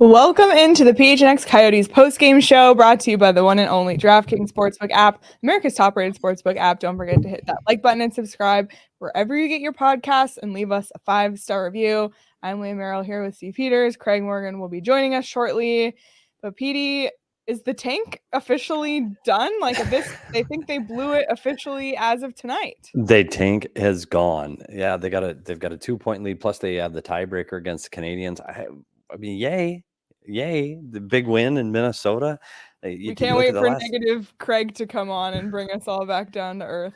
Welcome into the PHNX Coyotes postgame show, brought to you by the one and only DrftKings Sportsbook app, America's top-rated sportsbook app. Don't forget to hit that like button and subscribe wherever you get your podcasts and leave us a 5-star review. I'm Leah Merrill here with Steve Peters. Craig Morgan will be joining us shortly. But Petey, is the tank officially done? Like this, they think they blew it officially as of tonight. The tank has gone. Yeah, they've got a 2-point lead. Plus, they have the tiebreaker against the Canadians. I mean, yay! The big win in Minnesota. We can't wait for negative Craig to come on and bring us all back down to earth.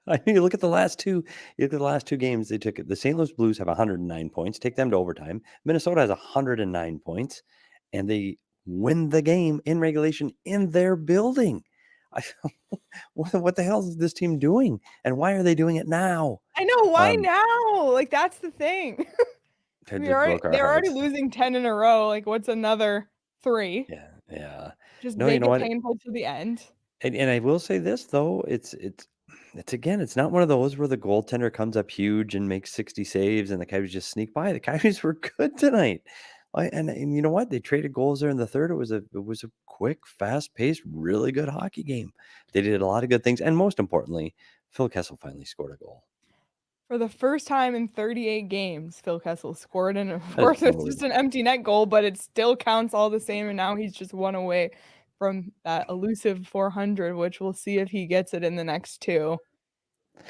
I mean, you look at the last two. You look at the last two games. They took it. The St. Louis Blues have 109 points. Take them to overtime. Minnesota has 109 points, and they win the game in regulation in their building. What the hell is this team doing, and why are they doing it now? I know, why now? Like, that's the thing. They're already losing 10 in a row. Like, what's another 3? Yeah. Just make it painful to the end. And I will say this though, it's again, it's not one of those where the goaltender comes up huge and makes 60 saves and the Coyotes just sneak by. The Coyotes were good tonight. And you know what? They traded goals there in the third. It was a quick, fast-paced, really good hockey game. They did a lot of good things, and most importantly, Phil Kessel finally scored a goal. For the first time in 38 games, Phil Kessel scored, and of course it's just an empty net goal, but it still counts all the same, and now he's just one away from that elusive 400, which we'll see if he gets it in the next 2.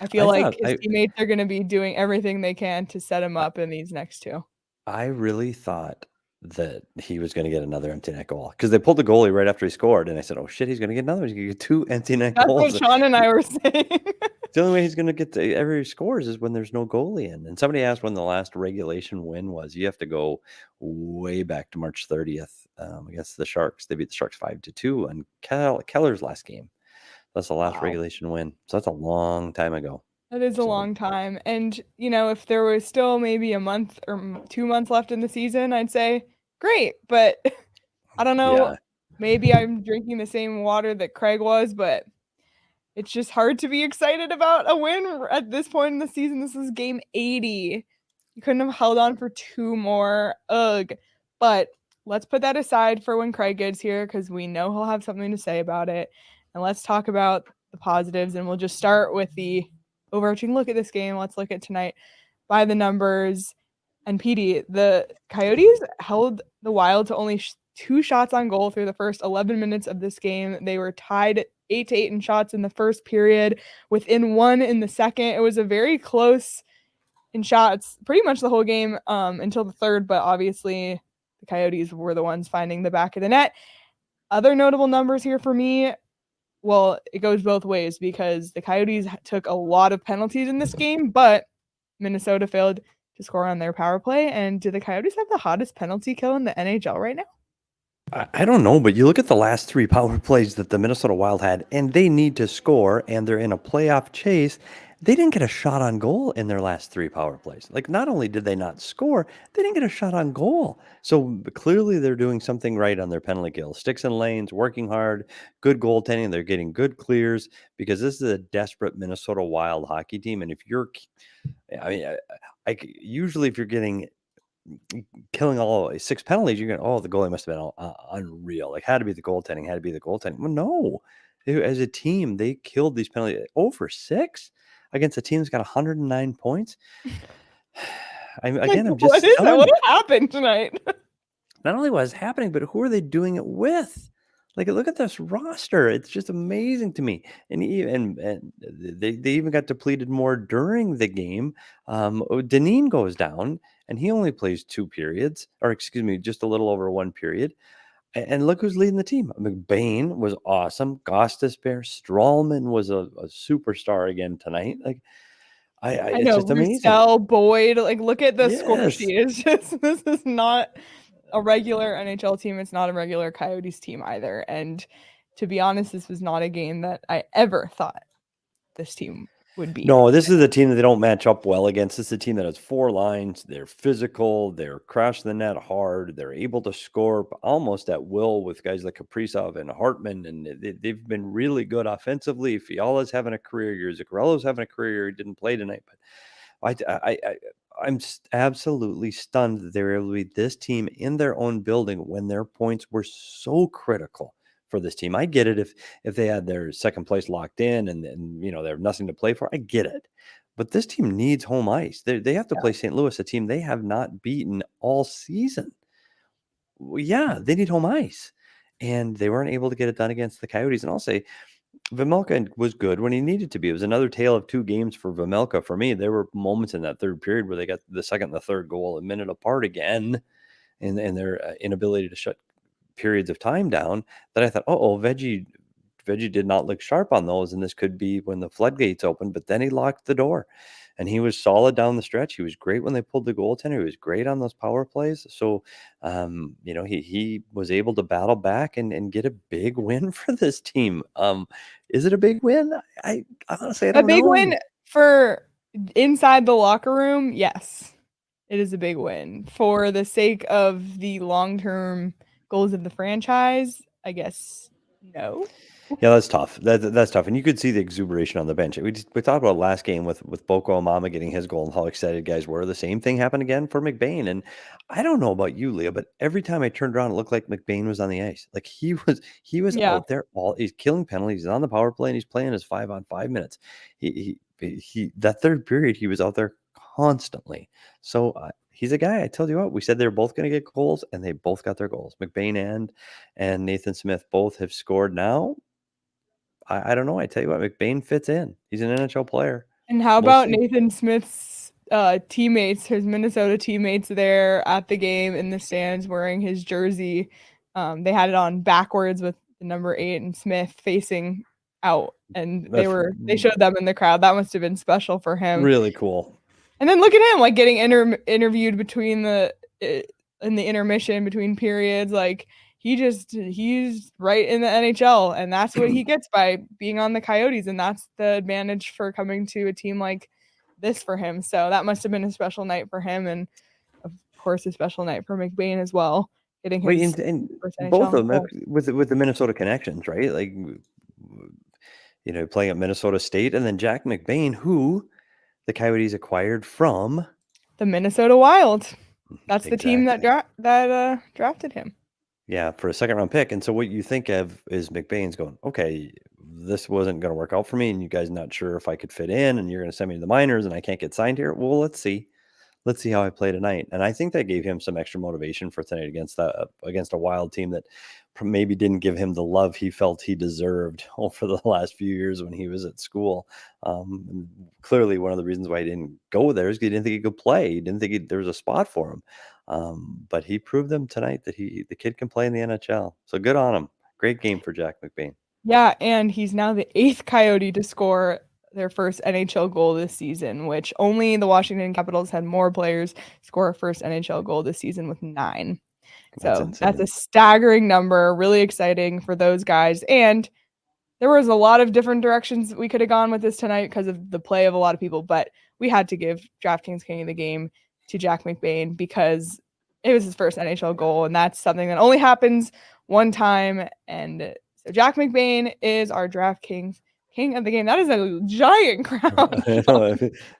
I feel like his teammates are going to be doing everything they can to set him up in these next 2. I really thought that he was going to get another empty net goal because they pulled the goalie right after he scored, and I said, "Oh shit, he's going to get another. He's going to get 2 empty net goals." That's what Shawn and I were saying. The only way he's going to get to every scores is when there's no goalie in. And somebody asked when the last regulation win was. You have to go way back to March 30th against the Sharks. They beat the Sharks 5-2 on Keller's last game. That's the last regulation win. So that's a long time ago. That is a long time. And, you know, if there was still maybe a month or 2 months left in the season, I'd say, great. But I don't know. Yeah. Maybe I'm drinking the same water that Craig was, but it's just hard to be excited about a win at this point in the season. This is game 80. You couldn't have held on for 2 more. Ugh. But let's put that aside for when Craig gets here, because we know he'll have something to say about it. And let's talk about the positives, and we'll just start with the overarching look at this game. Let's look at tonight by the numbers. And Petey, the Coyotes held the Wild to only 2 shots on goal through the first 11 minutes of this game. They were tied 8-8 in shots in the first period, within 1 in the second. It was a very close in shots pretty much the whole game until the third, but obviously the Coyotes were the ones finding the back of the net. Other notable numbers here for me, well, it goes both ways because the Coyotes took a lot of penalties in this game, but Minnesota failed to score on their power play. And do the Coyotes have the hottest penalty kill in the NHL right now? I don't know, but you look at the last 3 power plays that the Minnesota Wild had, and they need to score, and they're in a playoff chase. They didn't get a shot on goal in their last 3 power plays. Like, not only did they not score, they didn't get a shot on goal. So clearly they're doing something right on their penalty kill. Sticks and lanes, working hard, good goaltending. They're getting good clears because this is a desperate Minnesota Wild hockey team. And if you're, I mean, usually if you're killing all 6 penalties, you're going, the goalie must have been unreal. Like, had to be the goaltending. Well, no. As a team, they killed these penalties over 6 against a team that's got 109 points. I'm just what happened tonight? Not only what's happening, but who are they doing it with? Like, look at this roster. It's just amazing to me. And they even got depleted more during the game. Dineen goes down, and he only plays 2 periods, or excuse me, just a little over 1 period. And look who's leading the team. McBain was awesome. Gostisbehere, Stralman was a superstar again tonight. Like, it's know, just amazing. Roussel, Boyd, like, look at the score sheet. It's just, this is not a regular NHL team. It's not a regular Coyotes team either. And to be honest, this was not a game that I ever thought this team would be. No, this is a team that they don't match up well against. This is a team that has 4 lines. They're physical. They're crashing the net hard. They're able to score almost at will with guys like Kaprizov and Hartman. And they've been really good offensively. Fiala's having a career year. Zuccarello's having a career year. He didn't play tonight, I'm absolutely stunned that they were able to beat this team in their own building when their points were so critical for this team. I get it if they had their second place locked in and they have nothing to play for. I get it. But this team needs home ice. They have to play St. Louis, a team they have not beaten all season. Well, yeah, they need home ice. And they weren't able to get it done against the Coyotes. And I'll say Vejmelka was good when he needed to be. It was another tale of two games for Vejmelka for me. There were moments in that third period where they got the second and the third goal a minute apart again, and their inability to shut periods of time down that I thought, Veggie did not look sharp on those, and this could be when the floodgates open. But then he locked the door, and he was solid down the stretch. He was great when they pulled the goaltender. He was great on those power plays. So, he was able to battle back and get a big win for this team. Is it a big win? I honestly, I don't know. A big win for inside the locker room, yes. It is a big win. For the sake of the long-term goals of the franchise, I guess no. Yeah, that's tough. That's tough. And you could see the exuberation on the bench. We talked about last game with Boko Amama getting his goal and how excited guys were. The same thing happened again for McBain. And I don't know about you, Leah, but every time I turned around, it looked like McBain was on the ice. Like he was out there he's killing penalties. He's on the power play and he's playing his 5-on-5 minutes. He that third period, he was out there constantly. So he's a guy. I told you what, we said they're both going to get goals, and they both got their goals. McBain and Nathan Smith both have scored now. I don't know. I tell you what, McBain fits in. He's an NHL player. And how about Nathan Smith's teammates, his Minnesota teammates there at the game in the stands wearing his jersey? They had it on backwards with the number 8 and Smith facing out, and they showed them in the crowd. That must have been special for him. Really cool. And then look at him, like getting interviewed between in the intermission between periods, like. He's right in the NHL, and that's what he gets by being on the Coyotes, and that's the advantage for coming to a team like this for him. So that must have been a special night for him, and of course a special night for McBain as well, getting his first NHL both of them goal. with the Minnesota connections, right? Like playing at Minnesota State, and then Jack McBain, who the Coyotes acquired from the Minnesota Wild. That's the team that drafted him. Yeah, for a second-round pick. And so what you think of is McBain's going, okay, this wasn't going to work out for me, and you guys not sure if I could fit in, and you're going to send me to the minors, and I can't get signed here. Well, let's see. Let's see how I play tonight. And I think that gave him some extra motivation for tonight against a Wild team that maybe didn't give him the love he felt he deserved over the last few years when he was at school. Clearly, one of the reasons why he didn't go there is he didn't think he could play. He didn't think there was a spot for him. But he proved them tonight that the kid can play in the NHL. So good on him. Great game for Jack McBain. Yeah, and he's now the 8th Coyote to score their first NHL goal this season, which only the Washington Capitals had more players score a first NHL goal this season with 9. So that's a staggering number, really exciting for those guys. And there was a lot of different directions we could have gone with this tonight because of the play of a lot of people, but we had to give DrftKings King of the Game to Jack McBain because it was his first NHL goal, and that's something that only happens one time. And so Jack McBain is our DrftKings King of the Game. That is a giant crowd.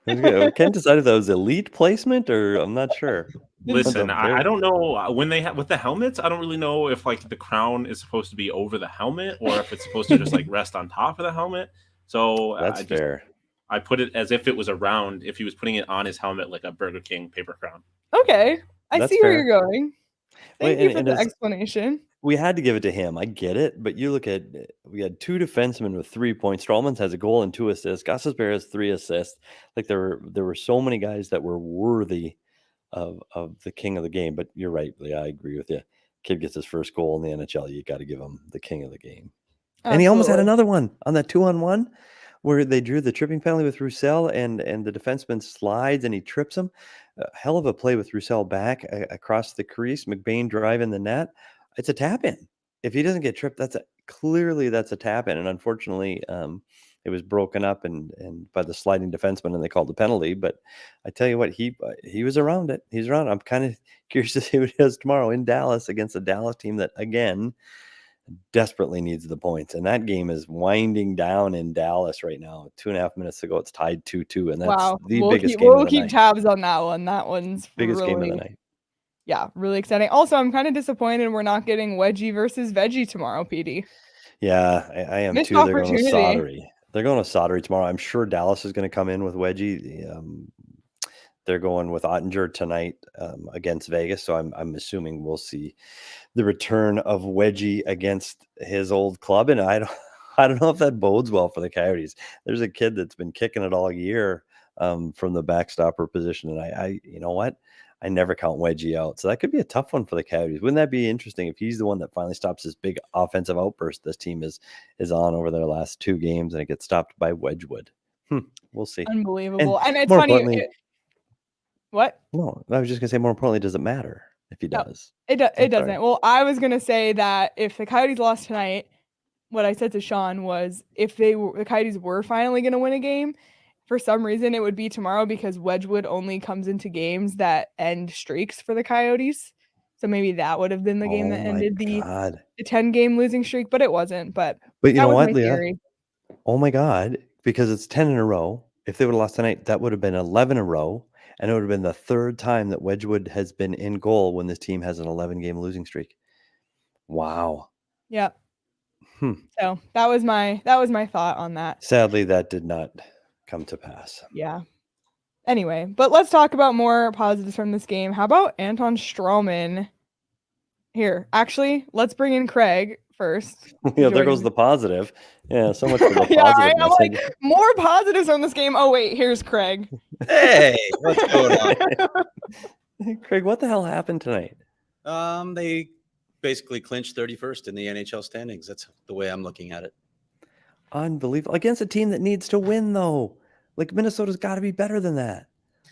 I can't decide if that was elite placement or I'm not sure. Listen, I don't know when they have with the helmets. I don't really know if like the crown is supposed to be over the helmet or if it's supposed to just like rest on top of the helmet. So that's fair. I put it as if it was around, if he was putting it on his helmet like a Burger King paper crown. Okay, I see where you're going. Thank you for the explanation. We had to give it to him. I get it, but you look at, we had 2 defensemen with 3 points. Stralman has a goal and 2 assists. Gostisbehere has 3 assists. Like there were so many guys that were worthy of the king of the game. But you're right, Leah. I agree with you. Kid gets his first goal in the NHL. You got to give him the king of the game. Absolutely. And he almost had another one on that 2-on-1 where they drew the tripping penalty with Roussel and the defenseman slides and he trips him. Hell of a play with Roussel back across the crease. McBain driving the net. It's a tap in. If he doesn't get tripped, that's a tap in. And unfortunately, it was broken up and by the sliding defenseman, and they called the penalty. But I tell you what, he was around it. He's around. I'm kind of curious to see what he does tomorrow in Dallas against a Dallas team that again desperately needs the points, and that game is winding down in Dallas right now. 2.5 minutes to go, it's tied 2-2, and that's the biggest game of the night. We'll keep tabs on that one. That one's biggest really, game of the night. Yeah, really exciting. Also, I'm kind of disappointed we're not getting wedgie versus veggie tomorrow, PD. Yeah, I am Missed too. They're going to opportunity. Sottery tomorrow. I'm sure Dallas is going to come in with wedgie. They're going with Ottinger tonight against Vegas, so I'm assuming we'll see the return of Wedgie against his old club, and I don't know if that bodes well for the Coyotes. There's a kid that's been kicking it all year from the backstopper position, and I you know what? I never count Wedgie out, so that could be a tough one for the Coyotes. Wouldn't that be interesting if he's the one that finally stops this big offensive outburst this team is on over their last 2 games, and it gets stopped by Wedgwood? We'll see. Unbelievable, and it's funny. What? No, I was just gonna say. More importantly, does it matter if he does? It doesn't. Well, I was gonna say that if the Coyotes lost tonight, what I said to Shawn was if the Coyotes were finally gonna win a game, for some reason it would be tomorrow because Wedgwood only comes into games that end streaks for the Coyotes. So maybe that would have been the game that ended the 10-game losing streak, but it wasn't. But you know what, Leah? Oh my God! Because it's 10 in a row. If they would have lost tonight, that would have been 11 in a row. And it would have been the 3rd time that Wedgwood has been in goal when this team has an 11-game losing streak. Wow. Yeah. So that was my thought on that. Sadly, that did not come to pass. Yeah. Anyway, but let's talk about more positives from this game. How about Anton Stralman? Here, actually, let's bring in Craig first. Yeah, there goes the positive. Yeah, so much for the positive. Yeah, right? I'm like, more positives from this game. Oh, wait, here's Craig. Hey, what's going on? Craig, what the hell happened tonight? They basically clinched 31st in the NHL standings. That's the way I'm looking at it. Unbelievable. Against a team that needs to win, though. Like, Minnesota's got to be better than that.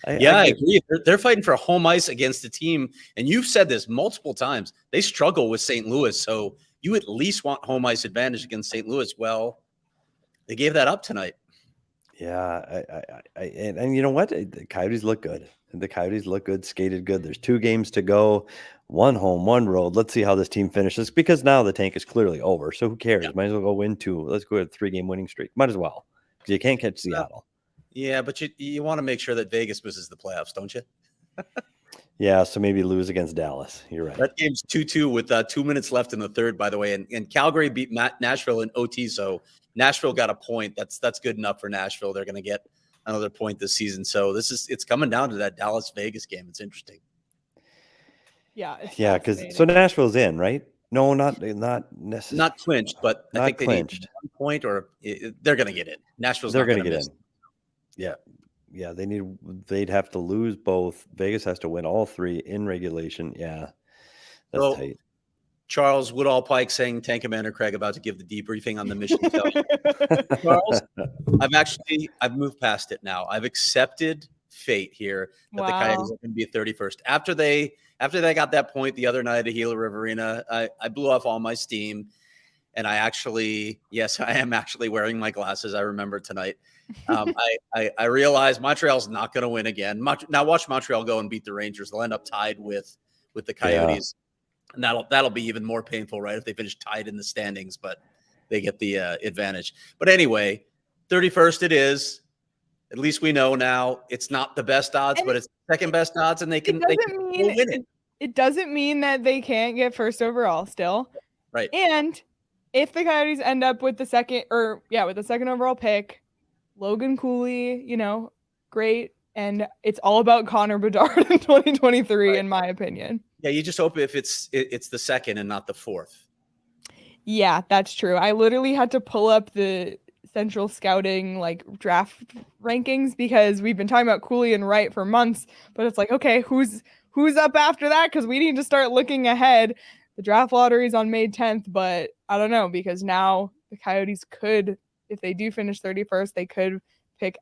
I agree. They're fighting for home ice against a team, and you've said this multiple times. They struggle with St. Louis, so you at least want home ice advantage against St. Louis. Well, they gave that up tonight. Yeah, and you know what? The Coyotes look good. The Coyotes look good, skated good. There's 2 games to go, 1 home, 1 road. Let's see how this team finishes because now the tank is clearly over. So who cares? Yeah. Might as well go win 2. Let's go with a 3-game winning streak. Might as well because you can't catch Seattle. Yeah, but you want to make sure that Vegas misses the playoffs, don't you? Yeah, so maybe lose against Dallas. You're right. That game's 2-2 with 2 minutes left in the third, by the way. And Calgary beat Nashville in OT, so Nashville got a point. That's good enough for Nashville. They're going to get another point this season. So it's coming down to that Dallas-Vegas game. It's interesting. Yeah. Because so Nashville's in, right? No, not necessarily. Not clinched, but not I think clinched. They need 1 point, or they're going to get in. Nashville's they're going to get in. Yeah, they'd have to lose both. Vegas has to win all 3 in regulation. Yeah, that's tight. Charles Woodall Pike saying, Tank Commander Craig about to give the debriefing on the mission. Charles, I've moved past it now. I've accepted fate here that the Coyotes are going to be 31st. After they got that point the other night at Gila River Arena, I blew off all my steam. And I am actually wearing my glasses. I remember tonight. I realized Montreal's not going to win again. Now watch Montreal go and beat the Rangers. They'll end up tied with the Coyotes. Yeah. And that'll be even more painful, right? If they finish tied in the standings, but they get the advantage. But anyway, 31st it is. At least we know now it's not the best odds, but it's the second best odds, and they can win it. It doesn't mean that they can't get first overall still. Right. And if the Coyotes end up with the second overall pick, Logan Cooley, great. And it's all about Connor Bedard in 2023, in my opinion. Yeah, you just hope if it's the second and not the 4th. Yeah, that's true. I literally had to pull up the Central Scouting draft rankings because we've been talking about Cooley and Wright for months, but it's like, okay, who's up after that? Because we need to start looking ahead. The draft lottery is on May 10th, but I don't know, because now the Coyotes could, if they do finish 31st, they could pick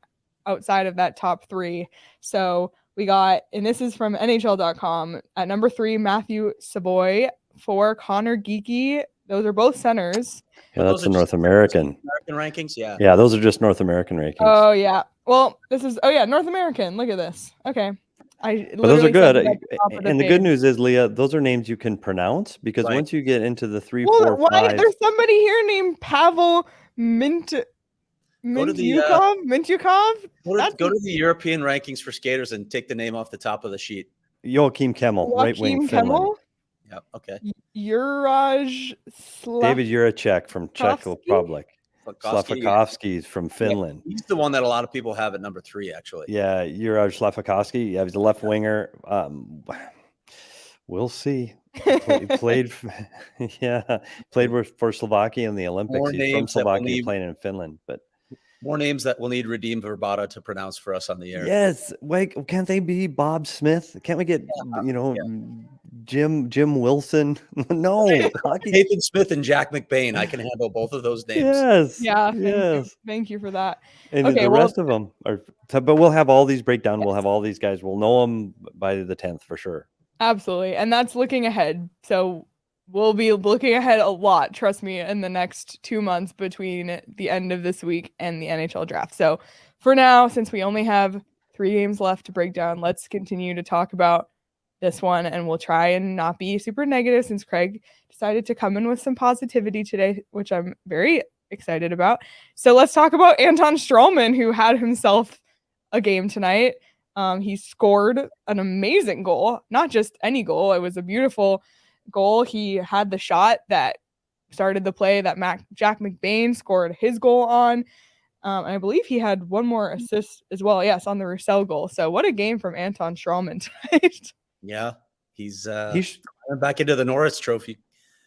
outside of that top 3. So we got, and this is from NHL.com, at number 3, Matthew Savoy. 4, Connor Geeky. Those are both centers. Yeah, that's the North American rankings. Yeah. Yeah, those are just North American rankings. Oh, yeah. Well, this is, North American. Look at this. Okay. But those are good. And the good news is, Leah, those are names you can pronounce because once you get into the 3, 4, 5. There's somebody here named Pavel Mintyukov. Go to the European rankings for skaters and take the name off the top of the sheet. Joachim Kemmel, right wing Finland. Yeah, okay. Juraj David Juracek from Czech Republic. Slafkovsky from Finland. Yeah, he's the one that a lot of people have at number 3, actually. Yeah, Juraj Slafkovsky. Yeah, he's a left winger. We'll see. Played for Slovakia in the Olympics. He's from Slovakia, playing in Finland, but more names that will need Redeem Verbata to pronounce for us on the air. Yes, wait, can't they be Bob Smith? Can't we get Jim Wilson? No, Nathan Smith and Jack McBain. I can handle both of those names. Yes, yes. Thank you for that. And the rest of them are, but we'll have all these breakdown. We'll have all these guys. We'll know them by the 10th for sure. Absolutely, and that's looking ahead. So we'll be looking ahead a lot, trust me, in the next 2 months between the end of this week and the NHL draft. So for now, since we only have 3 games left to break down, let's continue to talk about this one, and we'll try and not be super negative since Craig decided to come in with some positivity today, which I'm very excited about. So let's talk about Anton Stralman, who had himself a game tonight. He scored an amazing goal, not just any goal. It was a beautiful goal. He had the shot that started the play that Jack McBain scored his goal on. And I believe he had one more assist as well. Yes, on the Roussel goal. So what a game from Anton Stralman tonight. Yeah, he's back into the Norris Trophy.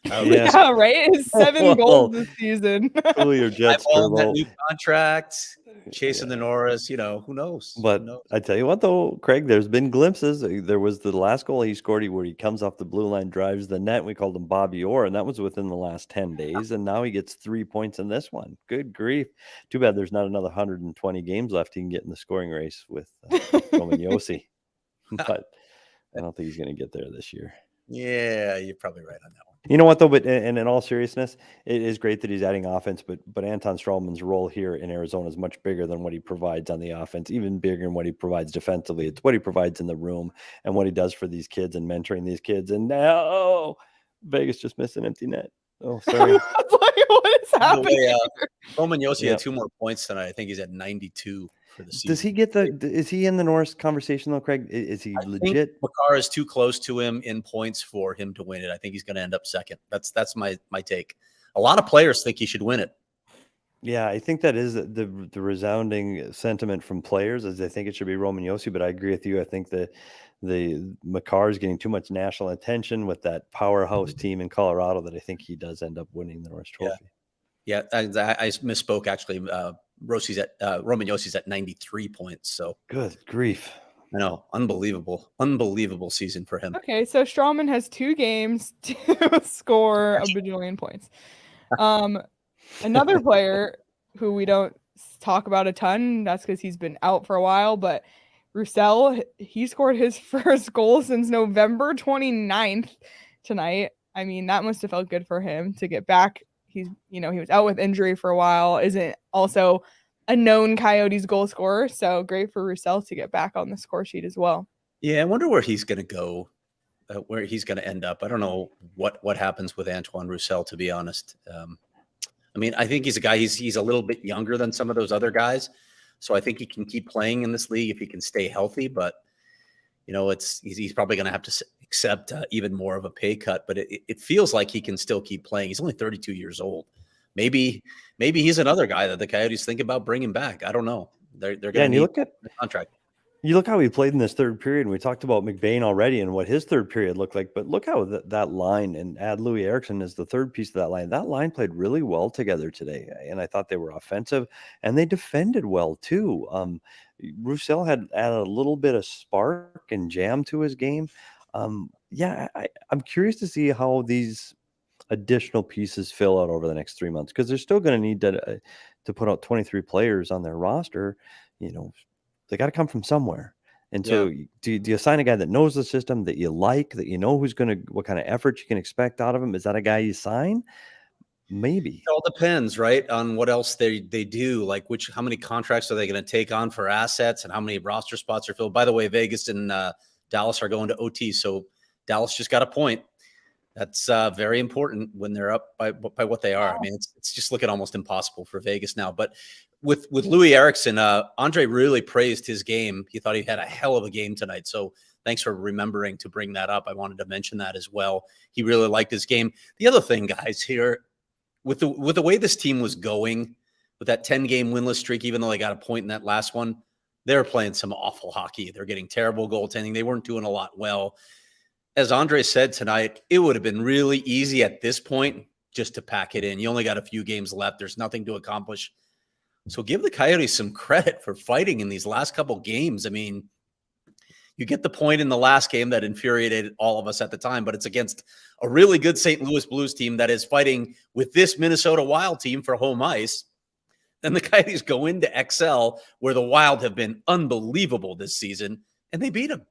Yeah, right. His 7 goals this season. Cool your Jets for that new contract, chasing the Norris. Who knows? But I tell you what, though, Craig, there's been glimpses. There was the last goal he scored where he comes off the blue line, drives the net. We called him Bobby Orr, and that was within the last 10 days. And now he gets 3 points in this one. Good grief! Too bad there's not another 120 games left. He can get in the scoring race with Roman Josi, but I don't think he's going to get there this year. Yeah, you're probably right on that one. You know what, though? But and in all seriousness, it is great that he's adding offense. But Anton Stralman's role here in Arizona is much bigger than what he provides on the offense, even bigger than what he provides defensively. It's what he provides in the room and what he does for these kids and mentoring these kids. And now Vegas just missed an empty net. Oh, sorry. What is happening? Roman Josi had 2 more points tonight. I think he's at 92 for the season. Does he get is he in the Norris conversation though, Craig? Is he legit? Makar is too close to him in points for him to win it. I think he's going to end up second. That's my take. A lot of players think he should win it. Yeah, I think that is the resounding sentiment from players, as they think it should be Roman Josi. But I agree with you. I think the Makar is getting too much national attention with that powerhouse team in Colorado that I think he does end up winning the Norris Trophy. Yeah, I misspoke actually. Roman Josi's at 93 points. So good grief. I know. Unbelievable season for him. Okay, so Stralman has 2 games to score a bajillion points. Another player who we don't talk about a ton, that's because he's been out for a while, but Roussel, he scored his first goal since November 29th tonight. I mean, that must have felt good for him to get back. He was out with injury for a while, isn't also a known Coyotes goal scorer. So great for Roussel to get back on the score sheet as well. Yeah, I wonder where he's going to go, where he's going to end up. I don't know what happens with Antoine Roussel, to be honest. I mean, I think he's a guy, he's a little bit younger than some of those other guys. So I think he can keep playing in this league if he can stay healthy. But, he's probably going to have to accept even more of a pay cut. But it feels like he can still keep playing. He's only 32 years old. Maybe he's another guy that the Coyotes think about bringing back. I don't know. They're going to need the contract. You look how he played in this third period, and we talked about McBain already and what his third period looked like. But look how that line, and add Louis Eriksson as the third piece of that line. That line played really well together today, and I thought they were offensive, and they defended well too. Roussel had added a little bit of spark and jam to his game. I'm curious to see how these additional pieces fill out over the next 3 months, because they're still going to need to put out 23 players on their roster. They got to come from somewhere. And so do you assign a guy that knows the system, that you like, that you know what kind of effort you can expect out of him? Is that a guy you sign? Maybe. It all depends, right, on what else they do. Like, how many contracts are they going to take on for assets, and how many roster spots are filled. By the way, Vegas and Dallas are going to OT, so Dallas just got a point. That's very important when they're up by what they are. I mean, it's just looking almost impossible for Vegas now. But with Louis Eriksson, Andre really praised his game. He thought he had a hell of a game tonight. So thanks for remembering to bring that up. I wanted to mention that as well. He really liked his game. The other thing, guys, here with the way this team was going, with that 10-game winless streak, even though they got a point in that last one, they were playing some awful hockey. They're getting terrible goaltending. They weren't doing a lot well. As Andre said tonight, it would have been really easy at this point just to pack it in. You only got a few games left. There's nothing to accomplish. So give the Coyotes some credit for fighting in these last couple games. I mean, you get the point in the last game that infuriated all of us at the time, but it's against a really good St. Louis Blues team that is fighting with this Minnesota Wild team for home ice. Then the Coyotes go into XL, where the Wild have been unbelievable this season, and they beat them.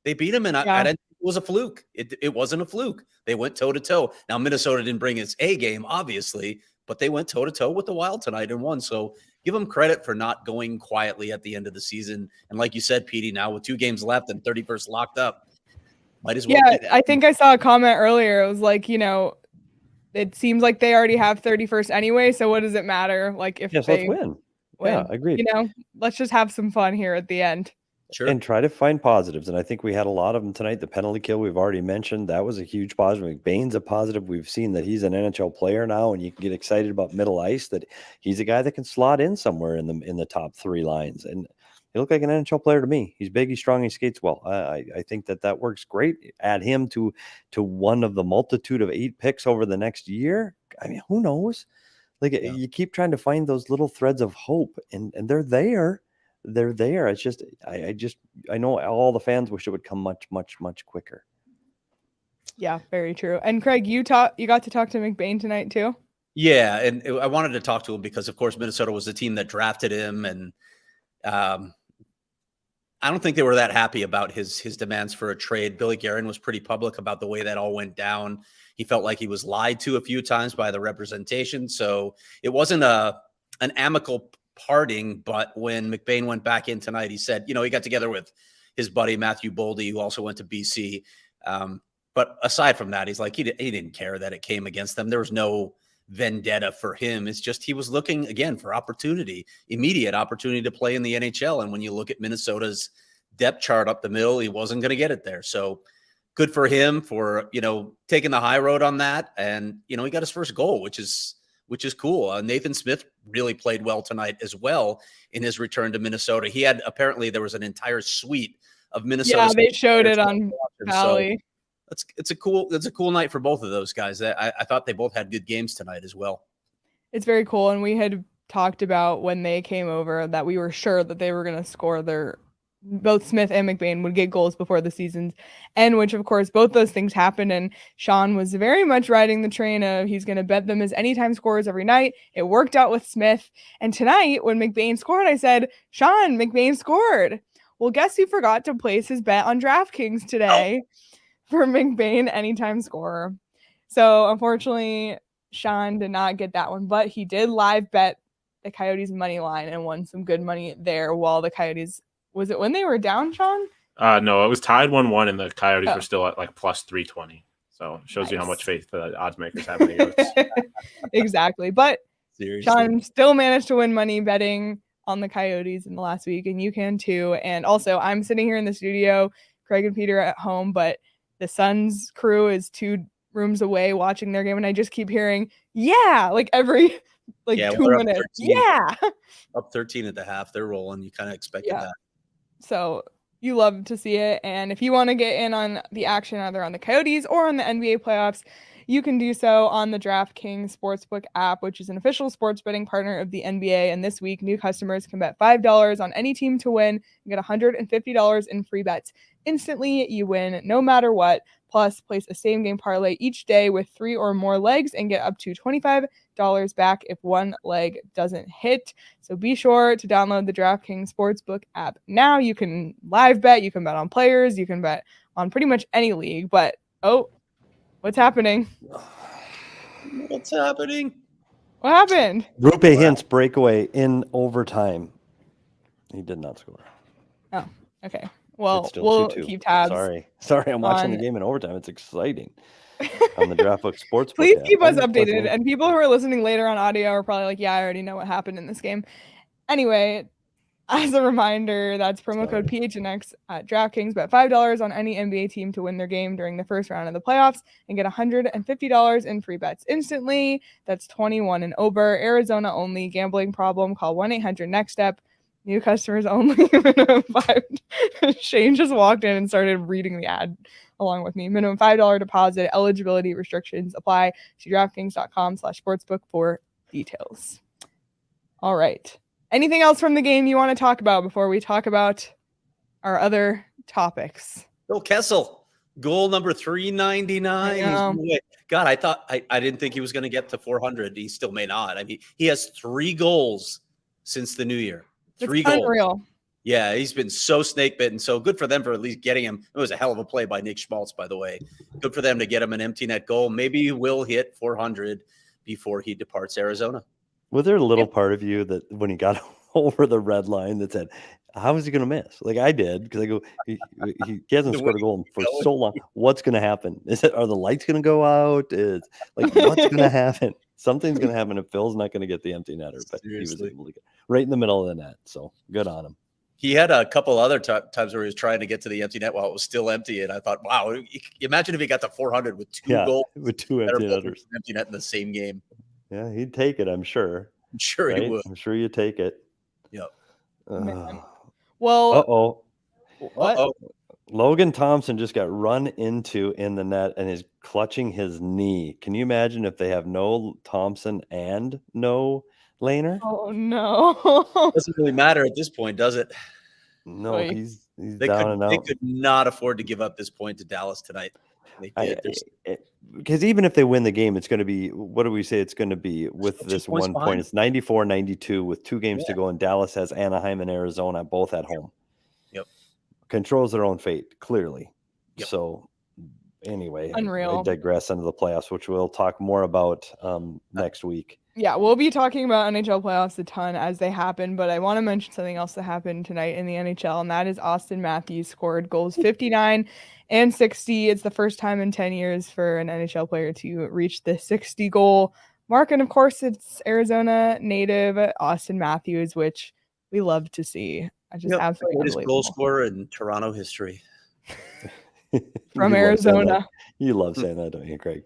They beat them, and I didn't think it was a fluke. It wasn't a fluke. They went toe-to-toe. Now, Minnesota didn't bring its A game, obviously, but they went toe-to-toe with the Wild tonight and won. So give them credit for not going quietly at the end of the season. And like you said, Petey, now with 2 games left and 31st locked up, might as well. Yeah, I think I saw a comment earlier. It was like, it seems like they already have 31st anyway, so what does it matter? Like, if let's win. Yeah, agreed. Let's just have some fun here at the end. Sure. And try to find positives. And I think we had a lot of them tonight. The penalty kill we've already mentioned. That was a huge positive. McBain's a positive. We've seen that he's an NHL player now, and you can get excited about middle ice, that he's a guy that can slot in somewhere in the top 3 lines. And he looked like an NHL player to me. He's big, he's strong, he skates well. I think that works great. Add him to one of the multitude of 8 picks over the next year. I mean, who knows? Like, you keep trying to find those little threads of hope, and they're there. They're there. It's just, I know all the fans wish it would come much, much, much quicker. Yeah, very true. And Craig, you got to talk to McBain tonight too? Yeah, and I wanted to talk to him because, of course, Minnesota was the team that drafted him, and I don't think they were that happy about his demands for a trade. Billy Guerin was pretty public about the way that all went down. He felt like he was lied to a few times by the representation, so it wasn't an amicable parting. But when McBain went back in tonight, he said, he got together with his buddy Matthew Boldy, who also went to BC. But aside from that, he's like, he didn't care that it came against them. There was no vendetta for him. It's just he was looking again for opportunity, immediate opportunity to play in the NHL. And when you look at Minnesota's depth chart up the middle, he wasn't going to get it there. So good for him for taking the high road on that. And he got his first goal, which is cool. Nathan Smith really played well tonight as well in his return to Minnesota. Apparently there was an entire suite of Minnesota. Yeah, they showed it on Valley. So it's a cool night for both of those guys. I thought they both had good games tonight as well. It's very cool. And we had talked about when they came over that we were sure that they were going to score both Smith and McBain would get goals before the season's end, which of course both those things happened, and Shawn was very much riding the train of he's going to bet them as anytime scorers every night. It worked out with Smith, and tonight when McBain scored, I said, Shawn, McBain scored. Well, guess who forgot to place his bet on DrftKings today for McBain anytime scorer? So unfortunately, Shawn did not get that one, but he did live bet the Coyotes money line and won some good money there while the Coyotes. Was it when they were down, Shawn? No, it was tied 1-1, and the Coyotes were still at like plus 320. So it shows you how much faith the odds makers have in the Yotes. Exactly. But seriously, Shawn still managed to win money betting on the Coyotes in the last week, and you can too. And also, I'm sitting here in the studio, Craig and Peter at home, but the Suns crew is 2 rooms away watching their game, and I just keep hearing, like every 2 minutes. Up 13 at the half. They're rolling. You kind of expected that. So you love to see it. And if you want to get in on the action either on the Coyotes or on the NBA playoffs, you can do so on the DrftKings Sportsbook app, which is an official sports betting partner of the NBA. And this week, new customers can bet $5 on any team to win and get $150 in free bets. Instantly, you win no matter what. Plus, place a same-game parlay each day with 3 or more legs and get up to $25 back if one leg doesn't hit. So be sure to download the DrftKings Sportsbook app now. You can live bet, you can bet on players, you can bet on pretty much any league. But, what's happening? What's happening? What happened? Rupe Hintz breakaway in overtime. He did not score. Oh, okay. Well, It's still we'll 2-2. keep tabs. Sorry, I'm watching the game in overtime. It's exciting on the DraftBook Sportsbook. Please keep us updated. And people who are listening later on audio are probably like, yeah, I already know what happened in this game. Anyway, as a reminder, that's promo code PHNX at DraftKings. Bet $5 on any NBA team to win their game during the first round of the playoffs and get $150 in free bets instantly. That's 21 and over. Arizona only. Gambling problem? Call 1-800-NEXT-STEP. New customers only. Minimum $5. Shane just walked in and started reading the ad along with me. Minimum $5 deposit. Eligibility restrictions apply. See DraftKings.com/sportsbook for details. All right. Anything else from the game you want to talk about before we talk about our other topics? Phil Kessel, goal number 399. God, I didn't think he was going to get to 400. He still may not. I mean, he has 3 goals since the new year. 3 goals. Unreal. Yeah, he's been so snake bitten. So good for them for at least getting him. It was a hell of a play by Nick Schmaltz, by the way. Good for them to get him an empty net goal. Maybe he will hit 400 before he departs Arizona. Was there a little part of you that when he got over the red line that said, how is he going to miss? Like I did, because I go, he hasn't scored a goal for so long. What's going to happen? Are the lights going to go out? Is like, what's going to happen? Something's going to happen if Phil's not going to get the empty netter, but seriously. He was able to get right in the middle of the net. So good on him. He had a couple other times where he was trying to get to the empty net while it was still empty. And I thought, wow, imagine if he got to 400 with 2 goals. With 2 empty netters. Empty net in the same game. Yeah, he'd take it, I'm sure. I'm sure right? he would. I'm sure you take it. Yep. Well, what? Logan Thompson just got run into in the net and is clutching his knee. Can you imagine if they have no Thompson and no Lehner? Oh no. Doesn't really matter at this point, does it? No, he's down and out. They could not afford to give up this point to Dallas tonight. Because even if they win the game, it's going to be, what do we say it's going to be with this 1 point? It's 94-92 with 2 games to go, and Dallas has Anaheim and Arizona both at home. Yep. Controls their own fate, clearly. Yep. So anyway, Unreal. I digress into the playoffs, which we'll talk more about next week. Yeah, we'll be talking about NHL playoffs a ton as they happen, but I want to mention something else that happened tonight in the NHL, and that is Auston Matthews scored goals 59 and 60. It's the first time in 10 years for an NHL player to reach the 60-goal mark, and of course, it's Arizona native Auston Matthews, which we love to see. I just absolutely greatest goal scorer in Toronto history. From Arizona. You love saying that, don't you, Craig?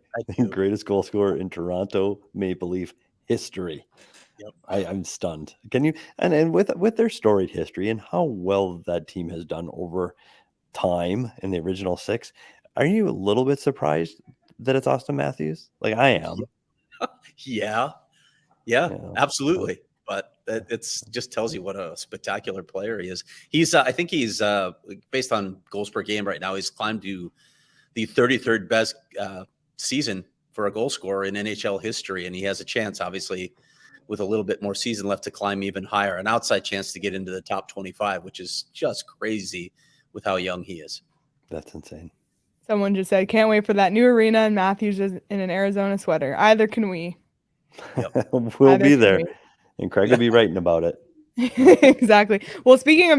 Greatest goal scorer in Toronto Maple Leaf history. Yep. I'm stunned. Can you and with their storied history and how well that team has done over time in the original 6, are you a little bit surprised that it's Auston Matthews? Like I am. Yeah, absolutely. But it's just tells you what a spectacular player he is. He's I think he's based on goals per game right now, he's climbed to the 33rd best season for a goal scorer in NHL history, and he has a chance, obviously, with a little bit more season left, to climb even higher, an outside chance to get into the top 25, which is just crazy with how young he is. That's insane. Someone just said, can't wait for that new arena and Matthews is in an Arizona sweater. Either can we. Yep. We'll be there. And Craig will be writing about it. Exactly. Well, speaking of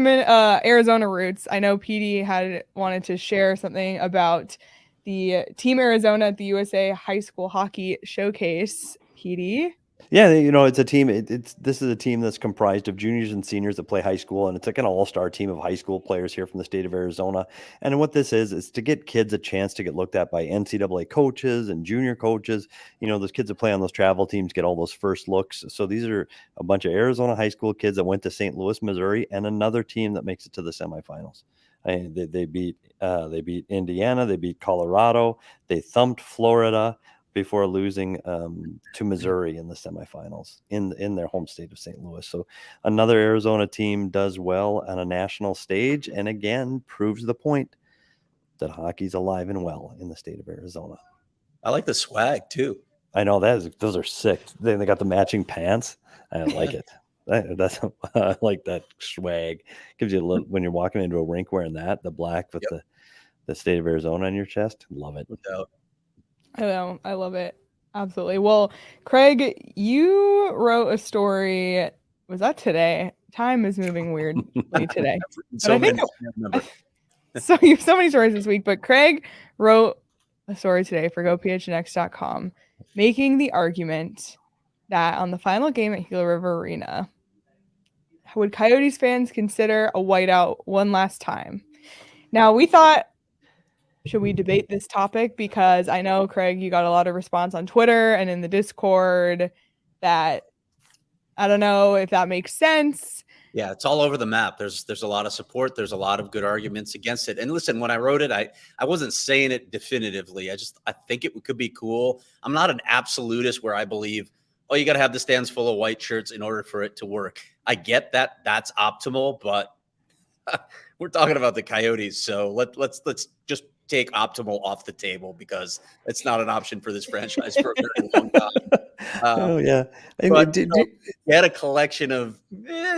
Arizona roots, I know Petey had wanted to share something about the Team Arizona at the USA High School Hockey Showcase. Petey? Yeah, it's a team. This is a team that's comprised of juniors and seniors that play high school, and it's like an all-star team of high school players here from the state of Arizona. And what this is to get kids a chance to get looked at by NCAA coaches and junior coaches. Those kids that play on those travel teams get all those first looks. So these are a bunch of Arizona high school kids that went to St. Louis, Missouri, and another team that makes it to the semifinals. They beat Indiana, they beat Colorado, they thumped Florida before losing to Missouri in the semifinals in their home state of St. Louis. So another Arizona team does well on a national stage, and again proves the point that hockey's alive and well in the state of Arizona. I like the swag too. I know those are sick. They got the matching pants. I like it. I like that swag. Gives you a little when you're walking into a rink wearing that, the black with the state of Arizona on your chest. Love it. I know. I love it. Absolutely. Well, Craig, you wrote a story. Was that today? Time is moving weirdly today. But I think so you have so many stories this week, but Craig wrote a story today for GoPHNX.com making the argument that on the final game at Gila River Arena, would Coyotes fans consider a whiteout one last time? Now, we thought, should we debate this topic? Because I know, Craig, you got a lot of response on Twitter and in the Discord that I don't know if that makes sense. Yeah, it's all over the map. There's a lot of support. There's a lot of good arguments against it. And listen, when I wrote it, I wasn't saying it definitively. I think it could be cool. I'm not an absolutist where I believe, oh, you got to have the stands full of white shirts in order for it to work. I get that. That's optimal, but we're talking about the Coyotes. So let's just take optimal off the table because it's not an option for this franchise for a very long time. Oh yeah, but get a collection of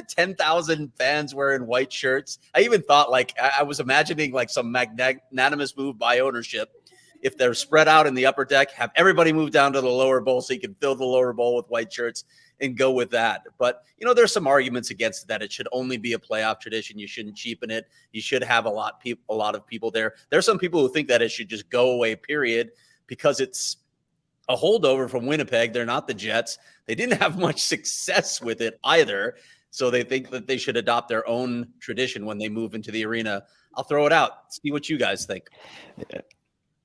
10,000 fans wearing white shirts. I even thought I was imagining some magnanimous move by ownership. If they're spread out in the upper deck, have everybody move down to the lower bowl so you can fill the lower bowl with white shirts and go with that. But there's some arguments against that. It should only be a playoff tradition. You shouldn't cheapen it. You should have a lot of people there. There's some people who think that it should just go away, period, because it's a holdover from Winnipeg. They're not the Jets. They didn't have much success with it either. So they think that they should adopt their own tradition when they move into the arena. I'll throw it out. See what you guys think.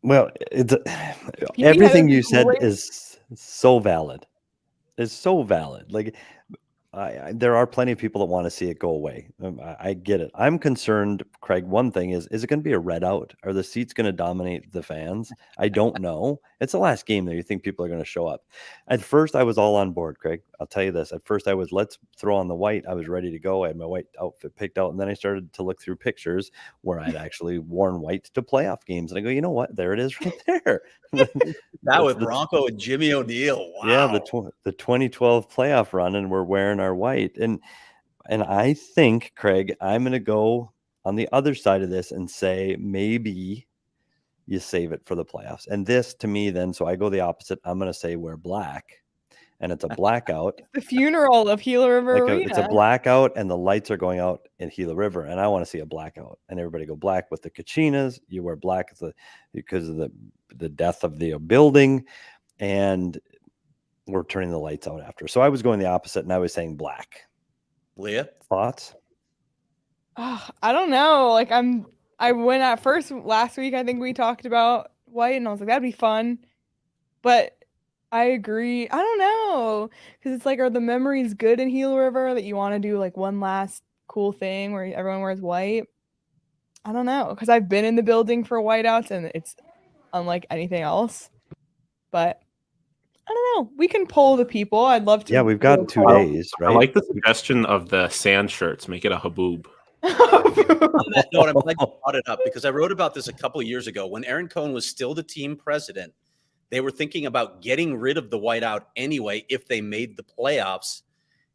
Well, everything you said is so valid. It's so valid. There are plenty of people that want to see it go away. I get it. I'm concerned, Craig. One thing is it going to be a red out? Are the seats going to dominate the fans? I don't know. It's the last game there. You think people are going to show up? At first, I was all on board, Craig. I'll tell you this. At first, I was, let's throw on the white. I was ready to go. I had my white outfit picked out. And then I started to look through pictures where I'd actually worn white to playoff games. And I go, you know what? There it is right there. That with Bronco and Jimmy O'Neill. Wow. Yeah, the 2012 playoff run, and we're wearing our white. And I think, Craig, I'm going to go on the other side of this and say maybe you save it for the playoffs. And this, to me, then, so I go the opposite. I'm going to say wear black, and it's a blackout. It's the funeral of Gila River Arena. It's a blackout, and the lights are going out in Gila River, and I want to see a blackout. And everybody go black with the Kachinas. You wear black because of the death of the building, and we're turning the lights out after. So I was going the opposite, and I was saying black. Leah, thoughts? I don't know. I went at first last week. I think we talked about white, and I was like, that'd be fun. But I agree. I don't know, because it's are the memories good in Gila River that you want to do one last cool thing where everyone wears white? I don't know, because I've been in the building for whiteouts, and it's unlike anything else. But I don't know. We can poll the people. I'd love to. Yeah, we've got 2 days, right? I like the suggestion of the sand shirts. Make it a haboob. On that note, I'm glad you brought it up because I wrote about this a couple of years ago when Aaron Cohn was still the team president. They were thinking about getting rid of the whiteout anyway if they made the playoffs.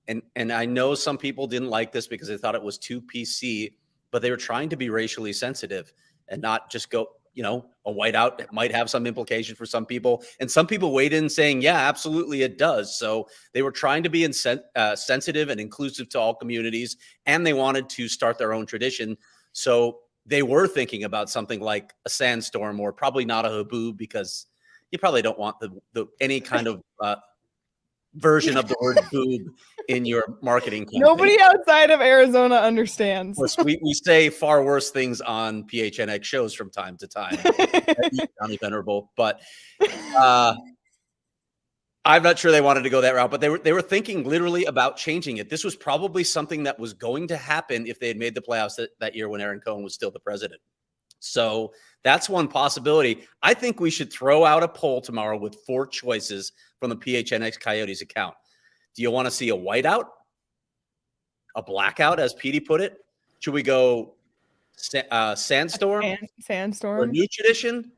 And I know some people didn't like this because they thought it was too PC, but they were trying to be racially sensitive and not just go, a whiteout might have some implication for some people. And some people weighed in saying, yeah, absolutely it does. So they were trying to be sensitive and inclusive to all communities, and they wanted to start their own tradition. So they were thinking about something like a sandstorm, or probably not a haboob, because you probably don't want any kind of version of the word boob in your marketing campaign. Nobody outside of Arizona understands. Of course, we say far worse things on PHNX shows from time to time. Johnny Venerable, but I'm not sure they wanted to go that route, but they were thinking literally about changing it. This was probably something that was going to happen if they had made the playoffs that year when Aaron Cohn was still the president. So that's one possibility. I think we should throw out a poll tomorrow with 4 choices from the PHNX Coyotes account. Do you want to see a whiteout, a blackout, as Petey put it? Should we go sandstorm? Sandstorm. Or a new tradition?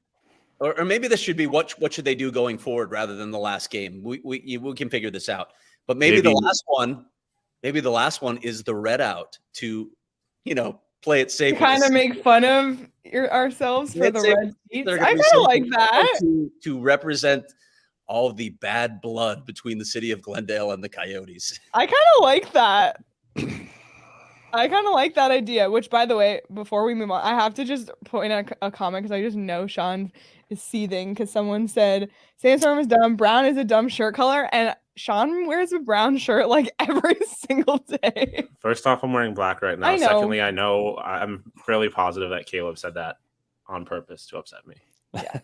Or maybe this should be what should they do going forward rather than the last game? We can figure this out. But maybe the last one is the red out to, play it safe. Kind of make fun of ourselves for the red seats. I kind of like that. To represent all of the bad blood between the city of Glendale and the Coyotes. I kind of like that. I kind of like that idea, which, by the way, before we move on, I have to just point out a comment because I just know Shawn is seething because someone said Sandstorm is dumb, brown is a dumb shirt color, and Shawn wears a brown shirt like every single day. First off, I'm wearing black right now. I know. Secondly, I'm fairly positive that Caleb said that on purpose to upset me. Yeah.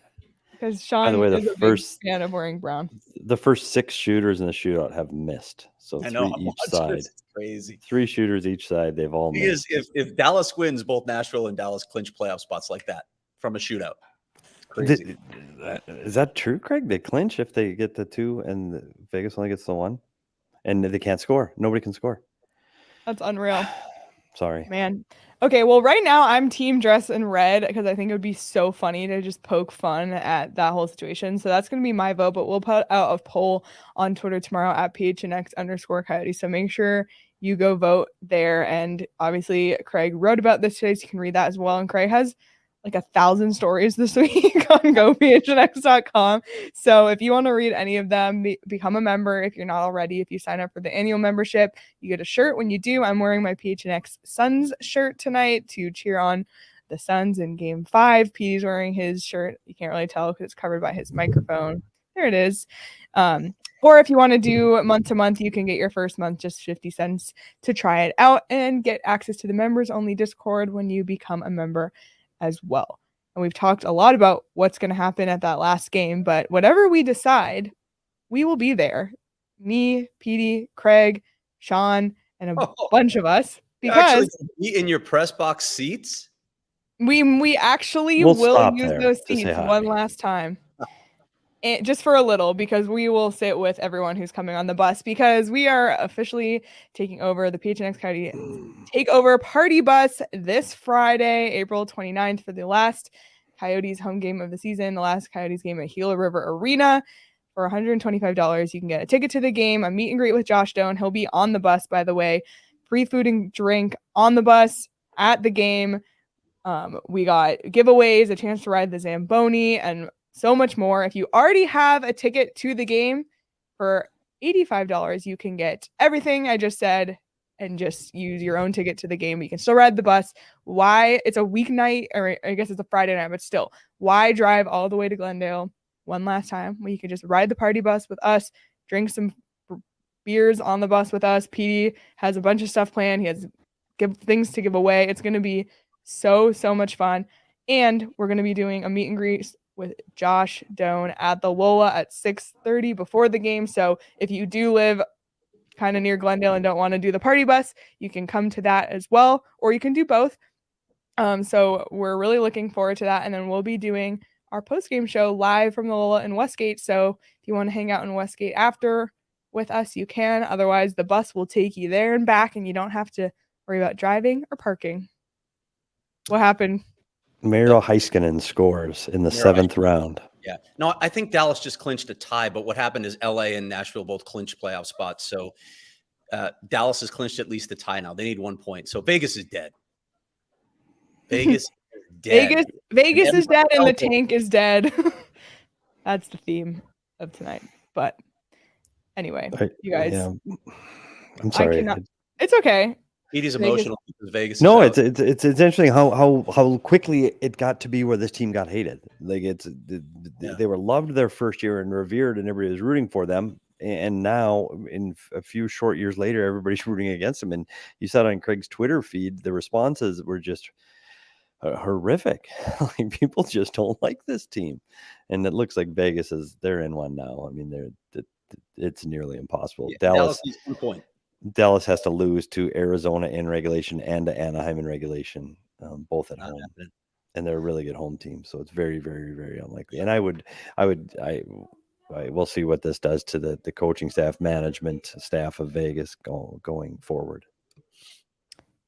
Because Shawn is a big fan of wearing brown. The first 6 shooters in the shootout have missed. So 3 each side. Crazy. 3 shooters each side. They've all missed. If Dallas wins, both Nashville and Dallas clinch playoff spots like that from a shootout. Crazy. Is that true, Craig? They clinch if they get the 2 and Vegas only gets the 1? And they can't score. Nobody can score. That's unreal. Sorry. Man. Okay, well, right now I'm team dress in red because I think it would be so funny to just poke fun at that whole situation. So that's going to be my vote, but we'll put out a poll on Twitter tomorrow at PHNX_Coyotes. So make sure you go vote there. And obviously, Craig wrote about this today, so you can read that as well. And Craig has like 1,000 stories this week on gophnx.com. So if you want to read any of them, become a member if you're not already. If you sign up for the annual membership, you get a shirt when you do. I'm wearing my PHNX Suns shirt tonight to cheer on the Suns in Game 5. Petey's wearing his shirt. You can't really tell because it's covered by his microphone. There it is. Or if you want to do month to month, you can get your first month just 50 cents to try it out and get access to the members only Discord when you become a member as well. And we've talked a lot about what's going to happen at that last game, but whatever we decide, we will be there. Me, Petey, Craig, Shawn, and a bunch of us. Because be in your press box seats. We actually will use those seats one last time. And just for a little, because we will sit with everyone who's coming on the bus, because we are officially taking over the PHNX Coyote Takeover Party Bus this Friday, April 29th, for the last Coyotes home game of the season, the last Coyotes game at Gila River Arena. For $125, you can get a ticket to the game, a meet and greet with Josh Doan. He'll be on the bus, by the way. Free food and drink on the bus at the game. We got giveaways, a chance to ride the Zamboni, and so much more. If you already have a ticket to the game for $85, you can get everything I just said and just use your own ticket to the game. You can still ride the bus. Why? It's a weeknight, or I guess it's a Friday night, but still, why drive all the way to Glendale one last time when you can just ride the party bus with us, drink some beers on the bus with us. Petey has a bunch of stuff planned. He has things to give away. It's going to be so much fun. And we're going to be doing a meet and greet with Josh Doan at the Lola at 6:30 before the game. So if you do live kind of near Glendale and don't want to do the party bus, you can come to that as well, or you can do both. So we're really looking forward to that. And then we'll be doing our post-game show live from the Lola in Westgate. So if you want to hang out in Westgate after with us, you can. Otherwise, the bus will take you there and back, and you don't have to worry about driving or parking. What happened? Miro Heiskanen scores in the 7th round. Yeah. No, I think Dallas just clinched a tie, but what happened is LA and Nashville both clinched playoff spots. So Dallas has clinched at least the tie now. They need 1 point. So Vegas is dead. Vegas is dead. Vegas is dead and the tank is dead. That's the theme of tonight. But anyway, you guys. Yeah. I'm sorry. It's okay. Petey's emotional because Vegas. No, it's interesting how quickly it got to be where this team got hated. Like they were loved their first year and revered, and everybody was rooting for them. And now, in a few short years later, everybody's rooting against them. And you saw it on Craig's Twitter feed, the responses were just horrific. Like, people just don't like this team, and it looks like Vegas they're in one now. I mean, it's nearly impossible. Yeah, Dallas needs 1 point. Dallas has to lose to Arizona in regulation and to Anaheim in regulation, both at home, and they're a really good home team. So it's very, very, very unlikely. And I we'll see what this does to the coaching staff, management staff of Vegas going forward.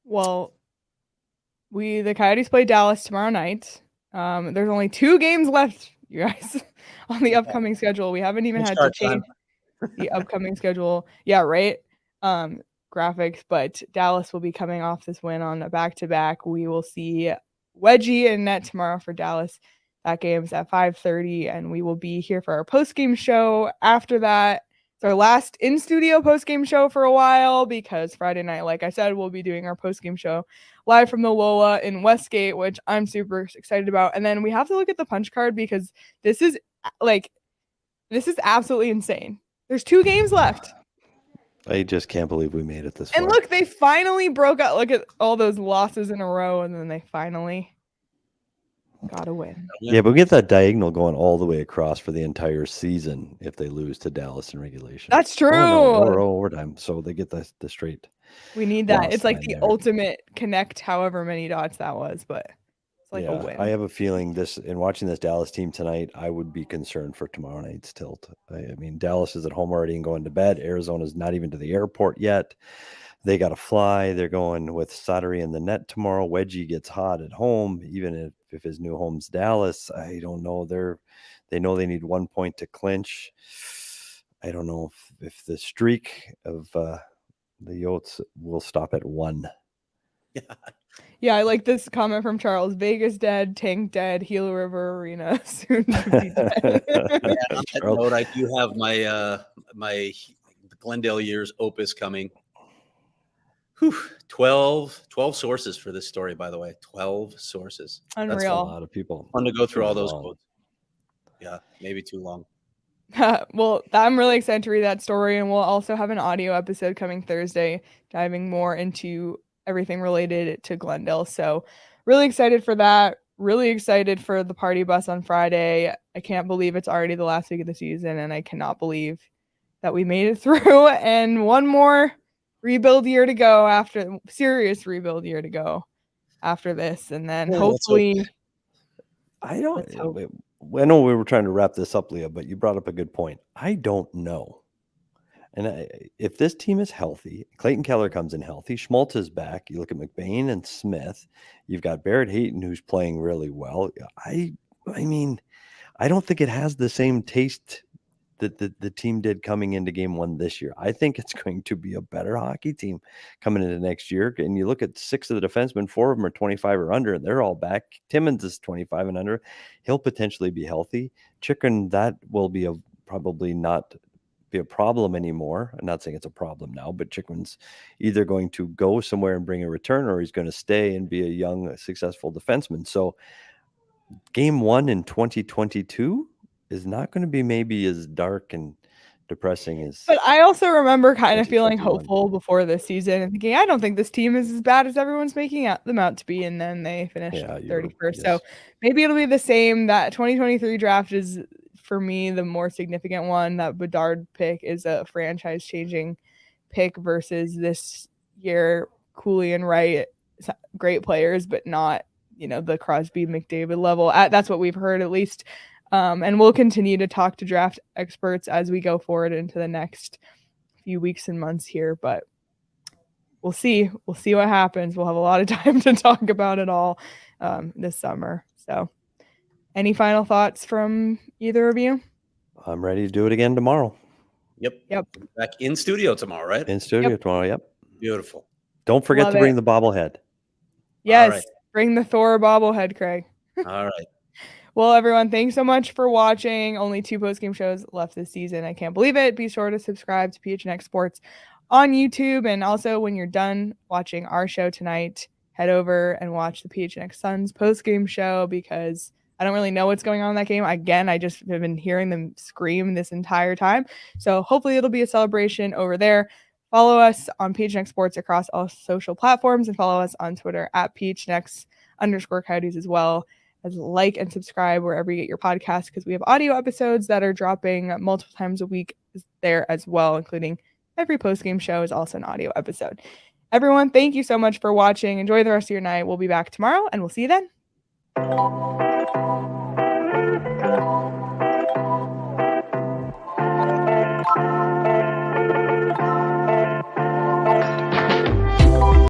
Well, the Coyotes play Dallas tomorrow night. There's only 2 games left, you guys, on the upcoming schedule. We haven't even had to change the upcoming schedule. Yeah, right. Graphics, but Dallas will be coming off this win on a back-to-back. We will see Wedgie in net tomorrow for Dallas. That game's at 5:30, and we will be here for our post-game show after that. It's our last in-studio post-game show for a while because Friday night, like I said, we'll be doing our post-game show live from the Lola in Westgate, which I'm super excited about. And then we have to look at the punch card because this is absolutely insane. There's 2 games left. I just can't believe we made it this far. And look, they finally broke out. Look at all those losses in a row, and then they finally got a win. Yeah, but we get that diagonal going all the way across for the entire season if they lose to Dallas in regulation. That's true. Or overtime, so they get the straight. We need that. It's like the ultimate connect, however many dots that was, but it's like a win. I have a feeling in watching this Dallas team tonight, I would be concerned for tomorrow night's tilt. I mean, Dallas is at home already and going to bed. Arizona's not even to the airport yet. They got to fly. They're going with Sottery in the net tomorrow. Wedgie gets hot at home, even if his new home's Dallas. I don't know. They know they need 1 point to clinch. I don't know if the streak of the Yotes will stop at 1. Yeah, I like this comment from Charles. Vegas dead, Tank dead, Gila River Arena soon to be dead. On that note, I do have my Glendale years opus coming. 12 sources for this story, by the way. 12 sources. Unreal. That's a lot of people. Fun to go through all those quotes. Yeah, maybe too long. Well, I'm really excited to read that story, and we'll also have an audio episode coming Thursday, diving more into everything related to Glendale. So really excited for that. Really excited for the party bus on Friday. I can't believe it's already the last week of the season, and I cannot believe that we made it through. And one more rebuild year to go serious rebuild year to go after this. And then hopefully I know we were trying to wrap this up, Leah, but you brought up a good point. I don't know. And if this team is healthy, Clayton Keller comes in healthy, Schmaltz is back. You look at McBain and Smith. You've got Barrett Hayton, who's playing really well. I mean, I don't think it has the same taste that the team did coming into game 1 this year. I think it's going to be a better hockey team coming into next year. And you look at 6 of the defensemen, 4 of them are 25 or under, and they're all back. Timmins is 25 and under. He'll potentially be healthy. Chicken, that will be probably not be a problem anymore. I'm not saying it's a problem now, but Chicken's either going to go somewhere and bring a return, or he's going to stay and be a young, successful defenseman. So game 1 in 2022 is not going to be maybe as dark and depressing as. But I also remember kind of feeling hopeful before this season and thinking, I don't think this team is as bad as everyone's making them out to be. And then they finished 31st. Yes. So maybe it'll be the same. That 2023 draft is, for me, the more significant one. That Bedard pick is a franchise changing pick versus this year, Cooley and Wright, great players, but not, the Crosby McDavid level. That's what we've heard, at least. And we'll continue to talk to draft experts as we go forward into the next few weeks and months here, but we'll see. We'll see what happens. We'll have a lot of time to talk about it all this summer. So any final thoughts from either of you? I'm ready to do it again tomorrow. Yep. Back in studio tomorrow, right? In studio tomorrow. Yep. Beautiful. Don't forget to bring the bobblehead. Yes. Right. Bring the Thor bobblehead, Craig. All right. Well, everyone, thanks so much for watching. Only 2 post-game shows left this season. I can't believe it. Be sure to subscribe to PHNX Sports on YouTube. And also, when you're done watching our show tonight, head over and watch the PHNX Suns post-game show, because I don't really know what's going on in that game. Again, I just have been hearing them scream this entire time. So hopefully it'll be a celebration over there. Follow us on PHNX Sports across all social platforms, and follow us on Twitter at PHNX_Coyotes as well. As like and subscribe wherever you get your podcasts, because we have audio episodes that are dropping multiple times a week there as well, including every post-game show is also an audio episode. Everyone, thank you so much for watching. Enjoy the rest of your night. We'll be back tomorrow, and we'll see you then.